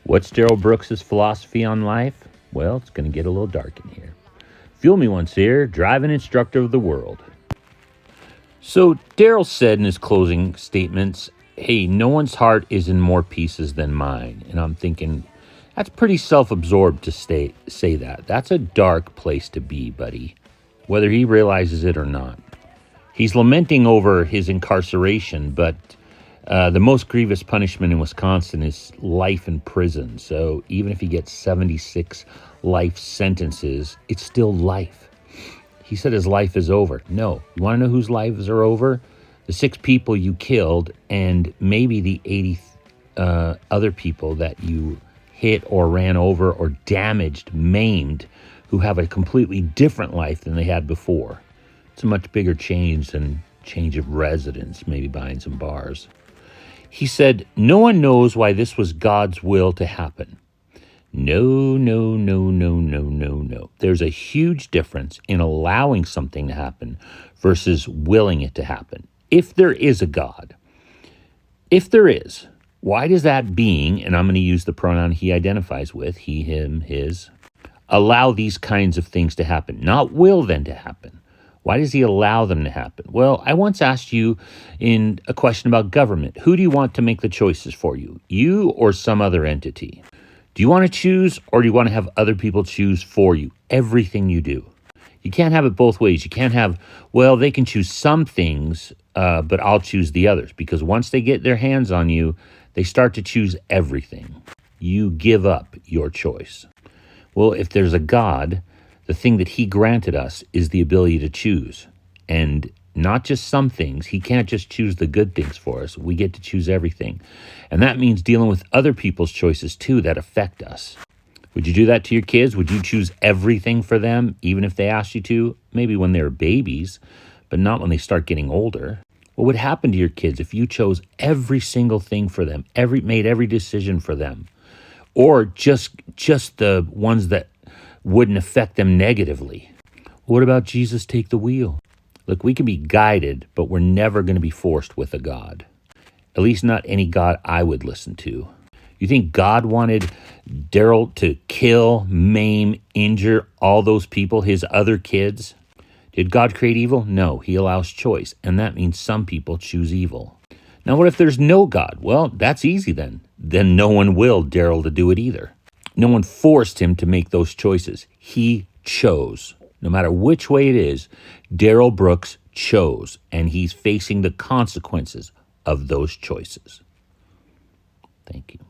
What's Darrell Brooks' philosophy on life? Well, it's going to get a little dark in here. Fuel me once here, driving instructor of the world. So Darrell said in his closing statements, hey, no one's heart is in more pieces than mine. And I'm thinking, that's pretty self-absorbed to say that. That's a dark place to be, buddy, whether he realizes it or not. He's lamenting over his incarceration, but the most grievous punishment in Wisconsin is life in prison. So even if he gets 76 life sentences, it's still life. He said his life is over. No. You want to know whose lives are over? The 6 people you killed and maybe the 80 other people that you hit or ran over or damaged, maimed, who have a completely different life than they had before. It's a much bigger change than change of residence, maybe buying some bars. He said, no one knows why this was God's will to happen. No. There's a huge difference in allowing something to happen versus willing it to happen. If there is a God, if there is, why does that being, and I'm going to use the pronoun he identifies with, he, him, his, allow these kinds of things to happen? Not will them to happen. Why does he allow them to happen? Well, I once asked you in a question about government, who do you want to make the choices for you? You or some other entity? Do you want to choose or do you want to have other people choose for you everything you do? You can't have it both ways. You can't have, well, they can choose some things, but I'll choose the others. Because once they get their hands on you, they start to choose everything. You give up your choice. Well, if there's a God, the thing that he granted us is the ability to choose. And not just some things. He can't just choose the good things for us. We get to choose everything. And that means dealing with other people's choices too that affect us. Would you do that to your kids? Would you choose everything for them, even if they asked you to? Maybe when they're babies, but not when they start getting older. What would happen to your kids if you chose every single thing for them, made every decision for them? Or just the ones that wouldn't affect them negatively? What about Jesus take the wheel? Look, we can be guided, but we're never going to be forced with a God. At least not any God I would listen to. You think God wanted Darrell to kill, maim, injure all those people, his other kids? Did God create evil? No, he allows choice, and that means some people choose evil. Now, what if there's no God? Well, that's easy then. Then no one willed Darrell to do it either. No one forced him to make those choices. He chose. No matter which way it is, Darrell Brooks chose, and he's facing the consequences of those choices. Thank you.